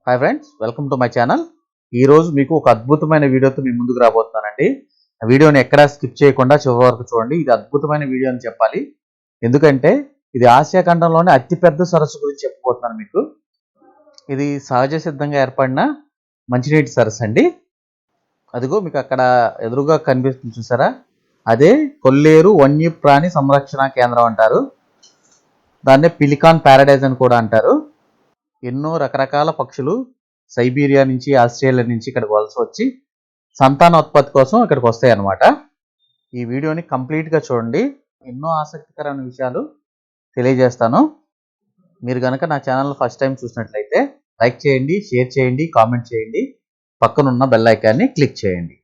Hi friends, welcome to my channel. ఈరోజు మీకు ఒక అద్భుతమైన వీడియోతో మీ ముందుకు రాబోతున్నానండి. వీడియోని ఎక్కడా స్కిప్ చేయకుండా చివరి వరకు చూడండి. ఇది అద్భుతమైన వీడియో అని చెప్పాలి. ఎందుకంటే ఇది ఆసియా ఖండంలోనే అతిపెద్ద సరస్సు గురించి చెప్పబోతున్నాను మీకు. ఇది సహజ సిద్ధంగా ఏర్పడిన మంచినీటి సరస్సు అండి. అదిగో మీకు అక్కడ ఎదురుగా కనిపిస్తుంది చూసారా, అదే కొల్లేరు వన్యప్రాణి సంరక్షణ కేంద్రం అంటారు. దాన్నే పిలికాన్ ప్యారడైజ్ అని కూడా అంటారు. ఎన్నో రకరకాల పక్షులు సైబీరియా నుంచి, ఆస్ట్రేలియా నుంచి ఇక్కడికి వలస వచ్చి సంతానోత్పత్తి కోసం ఇక్కడికి వస్తాయి అన్నమాట. ఈ వీడియోని కంప్లీట్గా చూడండి. ఎన్నో ఆసక్తికరమైన విషయాలు తెలియజేస్తాను. మీరు కనుక నా ఛానల్ ఫస్ట్ టైం చూసినట్లయితే లైక్ చేయండి, షేర్ చేయండి, కామెంట్ చేయండి, పక్కనున్న బెల్ ఐకాన్ని క్లిక్ చేయండి.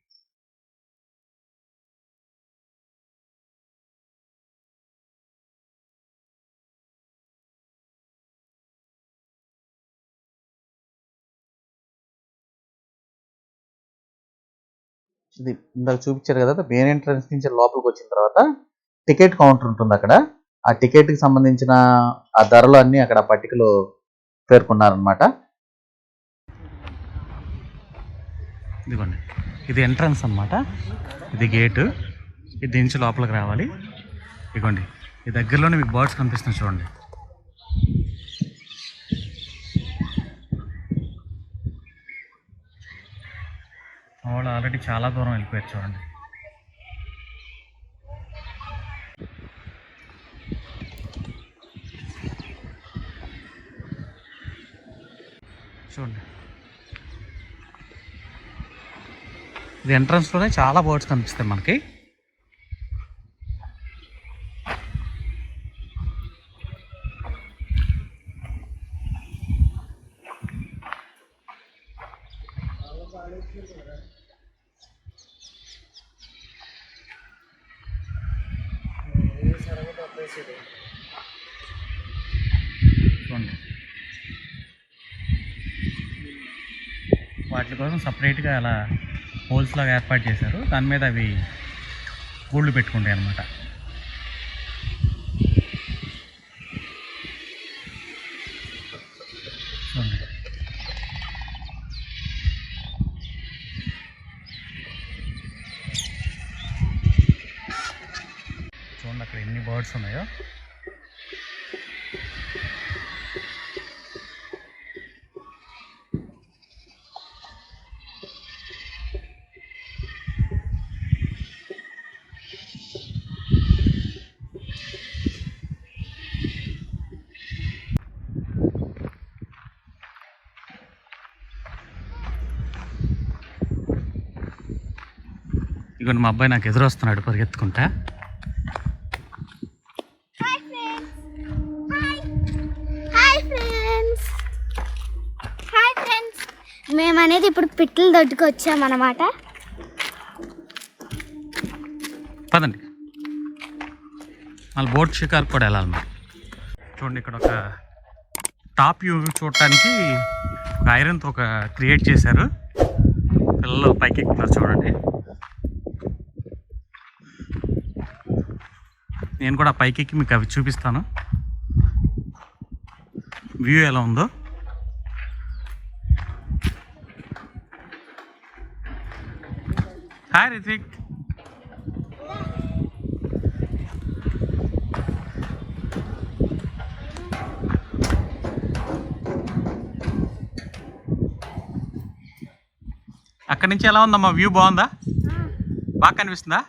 ఇది ఇందాక చూపించారు కదా, మెయిన్ ఎంట్రన్స్ నుంచి లోపలికి వచ్చిన తర్వాత టికెట్ కౌంటర్ ఉంటుంది. అక్కడ ఆ టికెట్కి సంబంధించిన ఆ ధరలు అన్నీ అక్కడ పట్టికలో పేర్కొన్నారనమాట. ఇదిగోండి, ఇది ఎంట్రన్స్ అనమాట. ఇది గేటు. ఇది నుంచి లోపలికి రావాలి. ఇదిగోండి, ఈ దగ్గరలోనే మీకు బర్డ్స్ కనిపిస్తున్నాయి చూడండి. వాళ్ళు ఆల్రెడీ చాలా దూరం వెళ్ళిపోయారు చూడండి. చూడండి, ఇది ఎంట్రన్స్లోనే చాలా బర్డ్స్ కనిపిస్తాయి మనకి. చూడండి, వాటి కోసం సపరేట్గా అలా హోల్స్ లాగా ఏర్పాటు చేశారు. దాని మీద అవి గూళ్ళు పెట్టుకుంటాయి అన్నమాట. చూడండి, చూడండి అక్కడ ఎన్ని బర్డ్స్ ఉన్నాయో. ఇక మా అబ్బాయి నాకు ఎదురు వస్తున్నాడు పరిగెత్తుకుంటా. మేము అనేది ఇప్పుడు పిట్టల దొడ్డుకు వచ్చామన్నమాట. పదండి, మళ్ళీ బోట్ షికార్ కూడా వెళ్ళాలి మరి. చూడండి, ఇక్కడ ఒక టాప్ వ్యూ చూడటానికి ఒక ఐరన్తో ఒక క్రియేట్ చేశారు. పిల్లలు పైకి ఎక్కుతున్నారు చూడండి. నేను కూడా పైకి ఎక్కి మీకు అవి చూపిస్తాను, వ్యూ ఎలా ఉందో. హాయ్ రితిక్. అక్కడి నుంచి ఎలా ఉందమ్మా వ్యూ? బాగుందా? బాగా కనిపిస్తుందా?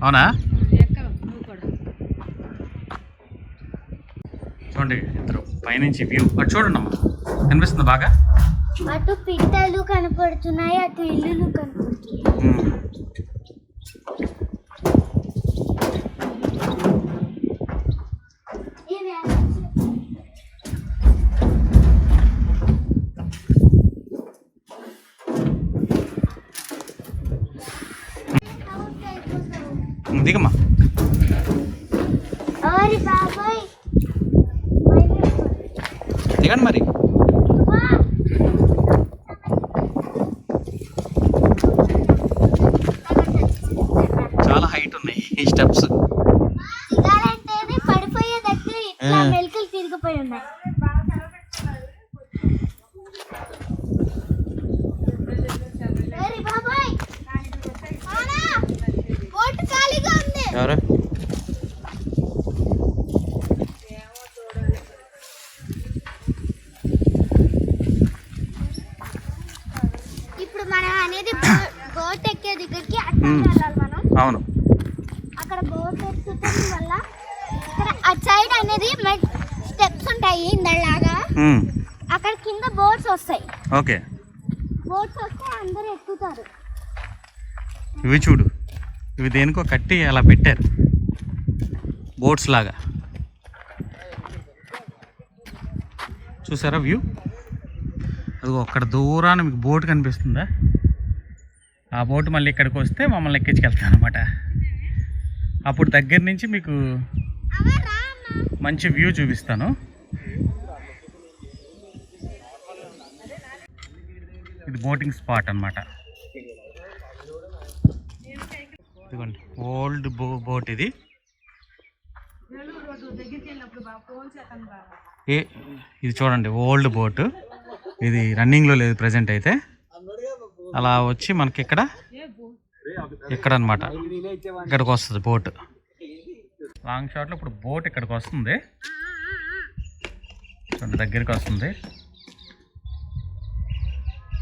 అవునా? చూడండి, ఇద్దరు పైనుంచి వ్యూ అటు చూడండి అమ్మా, కనిపిస్తుందా బాగా? అటు పిట్టలు కనపడుతున్నాయి, అటు ఇల్లులు కనపడుతున్నాయి. దిగమ్మా. దిగండి మరి. చాలా హైట్ ఉన్నాయి ఈ స్టెప్స్. పడిపోయేటట్టు మెలికలు తిరిగిపోయి ఉన్నాయి. ఎవరు ఇప్పుడు మనం అనేది బోట్ ఎక్కే దగ్గరికి అట్లా వెళ్ళాలి మనం. అవును, అక్కడ బోట్ ఎక్కడం వల్ల ఇక్కడ అటు సైడ్ అనేది స్టెప్స్ ఉంటాయి ఇందలాగా. అక్కడ కింద బోట్స్ వస్తాయి. ఓకే, బోట్స్ వస్తే అందరూ ఎక్కుతారు. ఇవి చూడు, ఇవి దేనికో కట్టి అలా పెట్టారు బోట్స్ లాగా. చూసారా వ్యూ? అది అక్కడ దూరాన మీకు బోట్ కనిపిస్తుందా? ఆ బోట్ మళ్ళీ ఇక్కడికి వస్తే మమ్మల్ని ఎక్కించుకెళ్తాను అనమాట. అప్పుడు దగ్గర నుంచి మీకు మంచి వ్యూ చూపిస్తాను. ఇది బోటింగ్ స్పాట్ అన్నమాట. ఇదిగోండి ఓల్డ్ బోట్ ఇది. ఇది చూడండి ఓల్డ్ బోట్. ఇది రన్నింగ్లో లేదు ప్రజెంట్ అయితే. అలా వచ్చి మనకి ఇక్కడ అనమాట, ఇక్కడికి వస్తుంది బోట్. లాంగ్ షాట్లో ఇప్పుడు బోట్ ఇక్కడికి వస్తుంది చూడండి, దగ్గరికి వస్తుంది.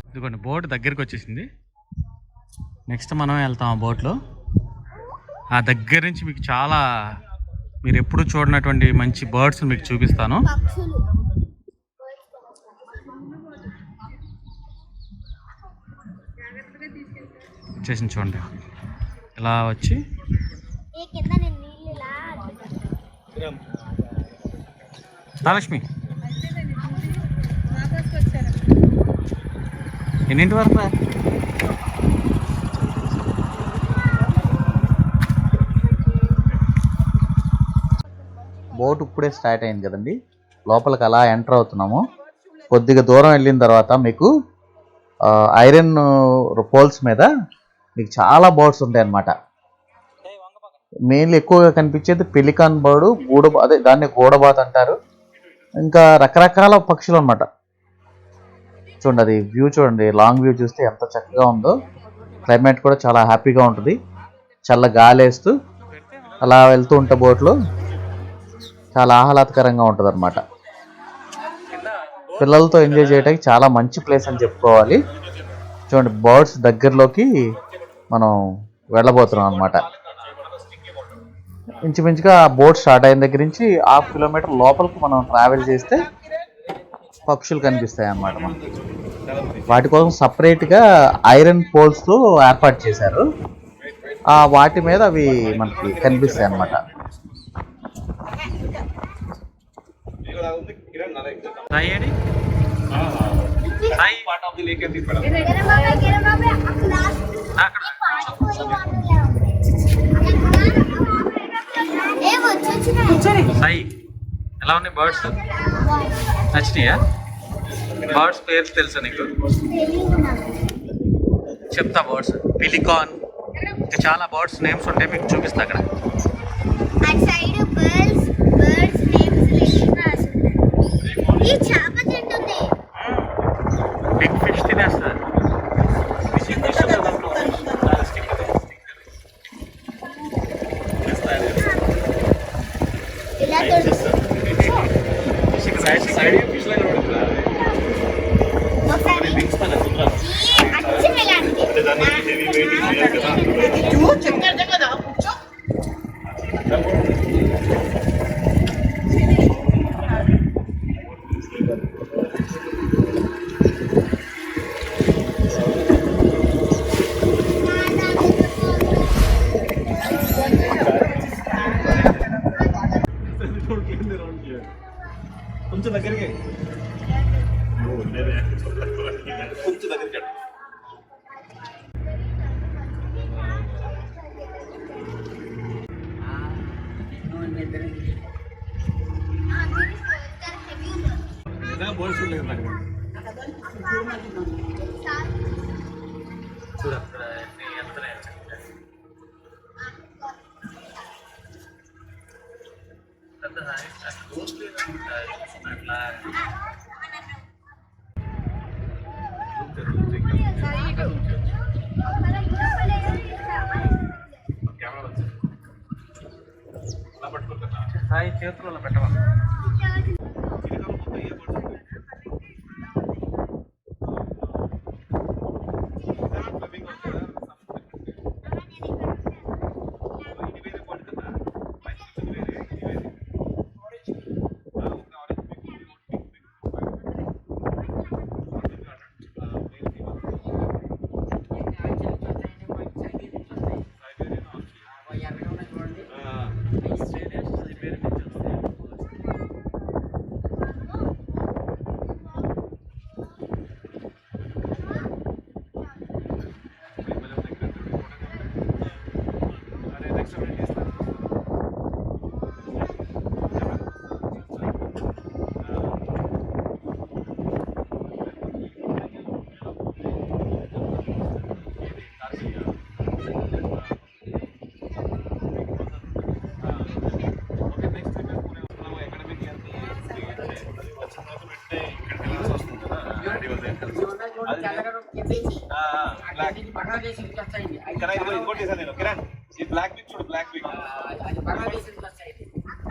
ఇదిగోండి బోట్ దగ్గరికి వచ్చేసింది. నెక్స్ట్ మనం వెళ్తాం ఆ బోట్లో. ఆ దగ్గర నుంచి మీకు చాలా మీరు ఎప్పుడు చూడనటువంటి మంచి బర్డ్స్ మీకు చూపిస్తాను. వచ్చేసి చూడండి, ఇలా వచ్చి లక్ష్మి ఎన్నింటి వరకు రా? బోట్ ఇప్పుడే స్టార్ట్ అయింది కదండి. లోపలికి అలా ఎంటర్ అవుతున్నాము. కొద్దిగా దూరం వెళ్ళిన తర్వాత మీకు ఐరన్ పోల్స్ మీద మీకు చాలా బర్డ్స్ ఉంటాయి అన్నమాట. మెయిన్లీ ఎక్కువగా కనిపించేది పెలికాన్ బర్డ్, అదే దాన్ని గూడబాత్ అంటారు. ఇంకా రకరకాల పక్షులు అన్నమాట. చూడండి అది వ్యూ చూడండి, లాంగ్ వ్యూ చూస్తే ఎంత చక్కగా ఉందో. క్లైమేట్ కూడా చాలా హ్యాపీగా ఉంటుంది. చల్ల గాలి వేస్తూ అలా వెళ్తూ ఉంటే బోట్లో చాలా ఆహ్లాదకరంగా ఉంటుంది అన్నమాట. పిల్లలతో ఎంజాయ్ చేయడానికి చాలా మంచి ప్లేస్ అని చెప్పుకోవాలి. చూడండి బర్డ్స్ దగ్గరలోకి మనం వెళ్ళబోతున్నాం అన్నమాట. ఇంచుమించుగా బోట్ స్టార్ట్ అయిన దగ్గర నుంచి 1/2 కిలోమీటర్ లోపలికి మనం ట్రావెల్ చేస్తే పక్షులు కనిపిస్తాయి అన్నమాట. మనకి వాటి కోసం సపరేట్గా ఐరన్ పోల్స్తో ఏర్పాటు చేశారు. వాటి మీద అవి మనకి కనిపిస్తాయి అన్నమాట. సాయి ఎలా ఉన్నాయి బర్డ్స్? నచ్చినాయా? బర్డ్స్ పేరు తెలుసా నీకు? చెప్తా. బర్డ్స్ పెలికాన్, ఇంకా చాలా బర్డ్స్ నేమ్స్ ఉంటాయి, మీకు చూపిస్తా అక్కడ. బిగ్ ఫిష్ తినేస్తారు. కొంచెం దగ్గరికి కొంచెం దగ్గరికి బోర్డ్స్ లేదు చూడ రాయి చేతులలో పెట్టవాలి. బ్లాక్ బిగ్ చూడు, బ్లాక్ బిగ్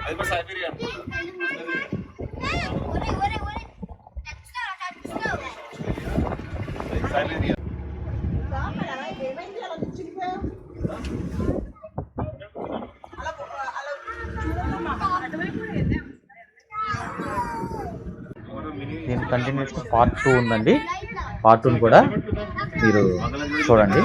అది కూడా సైబీరియా సైబీరియా. దీని కంటిన్యూస్ పార్ట్ 2 ఉందండి. పార్ట్ 2 కూడా మీరు చూడండి.